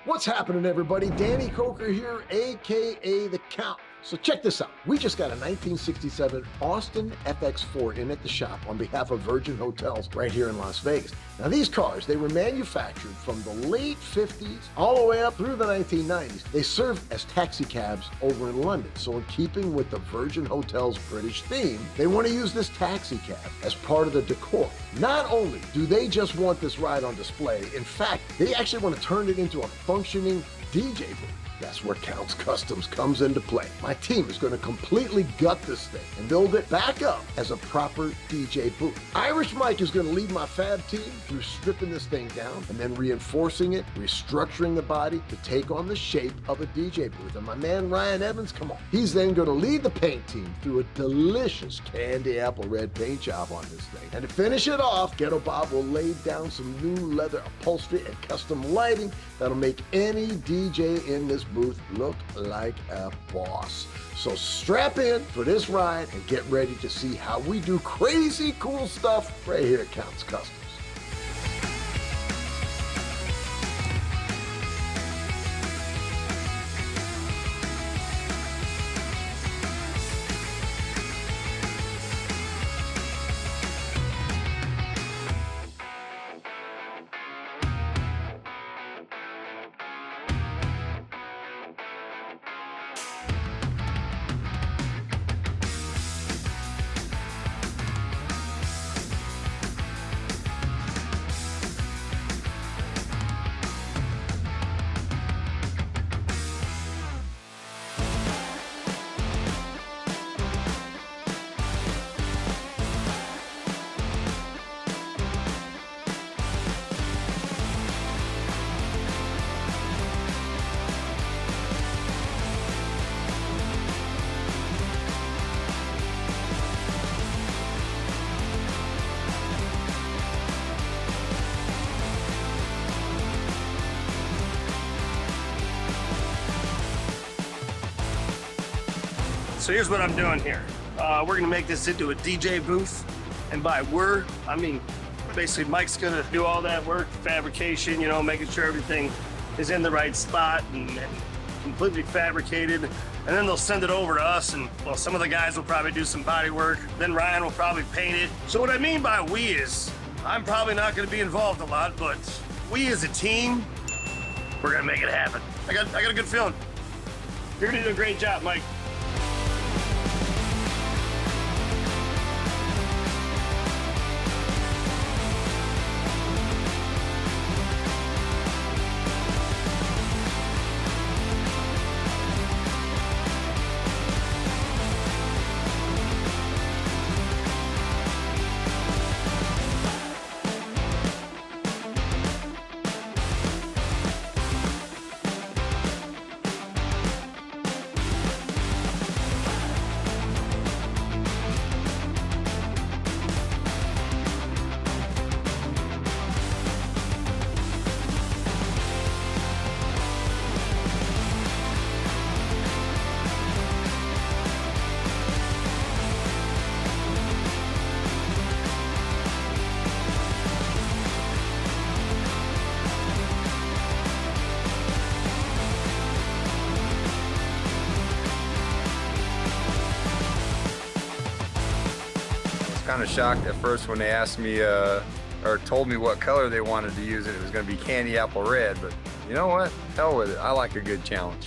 What's happening, everybody? Danny Coker here, aka The Count. So check this out. We just got a 1967 Austin FX4 in at the shop on behalf of Virgin Hotels right here in Las Vegas. Now these cars, they were manufactured from the late 50s all the way up through the 1990s. They served as taxi cabs over in London. So in keeping with the Virgin Hotels British theme, they want to use this taxi cab as part of the decor. Not only do they just want this ride on display, in fact, they actually want to turn it into a functioning DJ booth. That's where Count's Kustoms comes into play. My team is going to completely gut this thing and build it back up as a proper DJ booth. Irish Mike is going to lead my fab team through stripping this thing down and then reinforcing it, restructuring the body to take on the shape of a DJ booth. And my man Ryan Evans, come on, he's then going to lead the paint team through a delicious candy apple red paint job on this thing. And to finish it off, Ghetto Bob will lay down some new leather upholstery and custom lighting that'll make any DJ in this booth look like a boss. So strap in for this ride and get ready to see how we do crazy cool stuff right here at Count's Kustoms. So here's what I'm doing here. We're gonna make this into a DJ booth. And by we're, I mean, basically Mike's gonna do all that work, fabrication, you know, making sure everything is in the right spot and completely fabricated. And then they'll send it over to us, and well, some of the guys will probably do some body work. Then Ryan will probably paint it. So what I mean by we is, I'm probably not gonna be involved a lot, but we as a team, we're gonna make it happen. I got a good feeling. You're gonna do a great job, Mike. Kind of shocked at first when they asked me or told me what color they wanted to use, and it was going to be candy apple red, but you know what? Hell with it. I like a good challenge.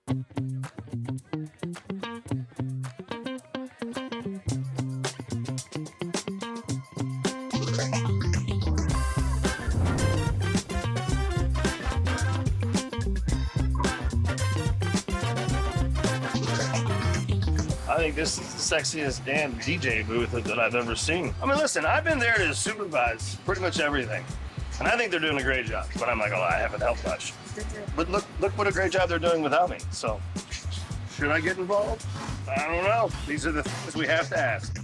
I think this is the sexiest damn DJ booth that I've ever seen. I mean, listen, I've been there to supervise pretty much everything, and I think they're doing a great job. But I'm like, oh, I haven't helped much. But look what a great job they're doing without me. So, should I get involved? I don't know. These are the things we have to ask.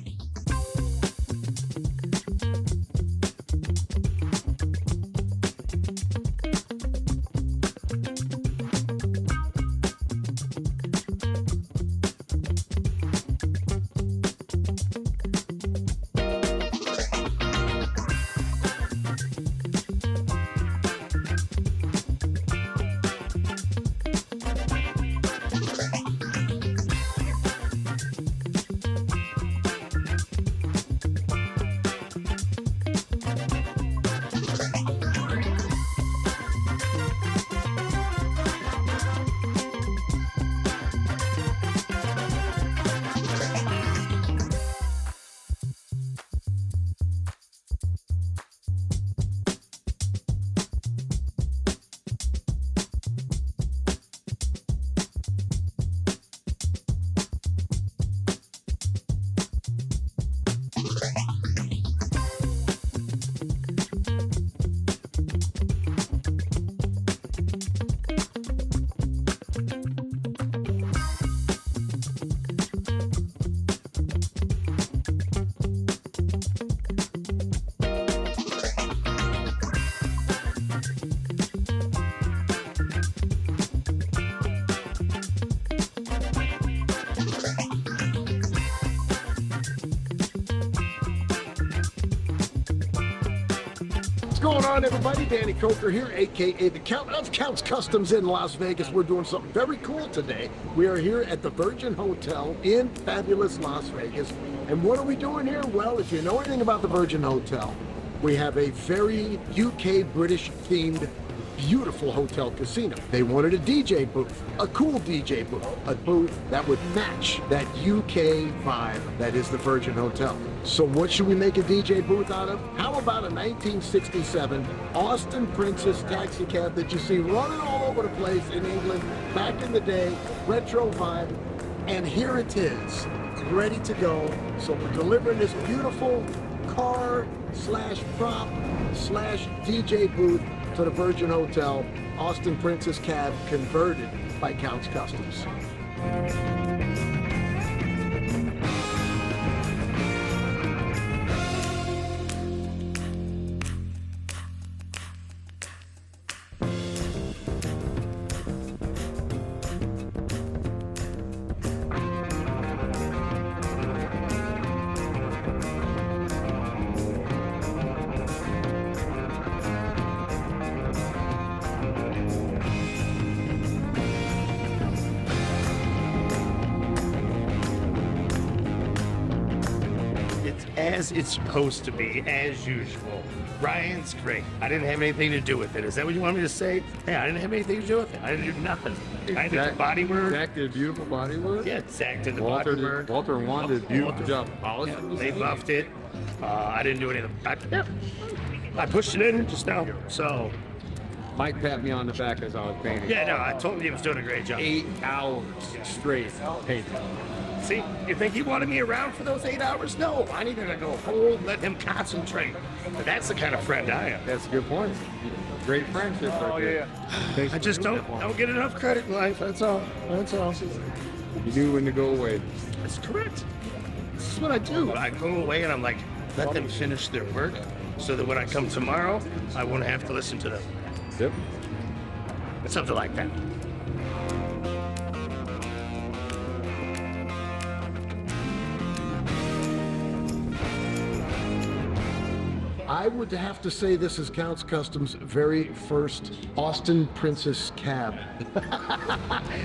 What's going on, everybody? Danny Coker here, aka the Count of Counts Customs in Las Vegas. We're doing something very cool today. We are here at the Virgin Hotel in fabulous Las Vegas. And what are we doing here? Well, if you know anything about the Virgin Hotel, we have a very UK British themed beautiful hotel casino. They wanted a DJ booth, a cool DJ booth, a booth that would match that UK vibe that is the Virgin Hotel. So what should we make a DJ booth out of? How about a 1967 Austin Princess taxi cab that you see running all over the place in England back in the day, retro vibe, and here it is, ready to go. So we're delivering this beautiful car slash prop slash DJ booth to the Virgin Hotel, Austin Princess cab converted by Counts Customs. As it's supposed to be, as usual. Ryan's great. I didn't have anything to do with it. Is that what you want me to say? Hey, I didn't have anything to do with it. I didn't do nothing. I did the body work. Zach did a beautiful body work. Yeah, Zach did the Walter body work. Walter and Juan did a beautiful job polishing. Yeah, they buffed it. I didn't do anything. I pushed it in just now. So, Mike pat me on the back as I was painting. yeah, no, I told him he was doing a great job. 8 hours straight painting. See, you think he wanted me around for those 8 hours? No, I needed to go home, let him concentrate. But that's the kind of friend I am. That's a good point. Great friendship right there. Thanks I for just doing don't that for me. get enough credit in life. That's all. That's all. You knew when to go away. That's correct. This is what I do. I go away and I'm like, let them finish their work so that when I come tomorrow, I won't have to listen to them. Yep. Something like that. I would have to say this is Counts Customs' very first Austin Princess cab.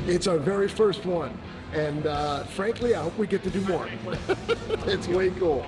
It's our very first one. And frankly, I hope we get to do more. It's way cool.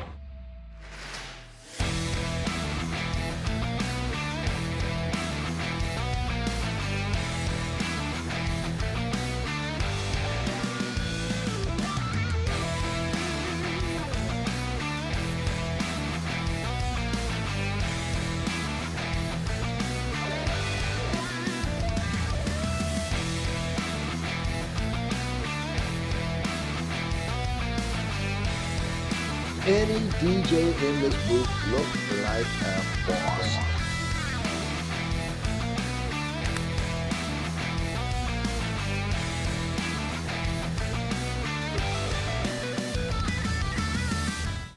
any DJ in this booth look like a boss.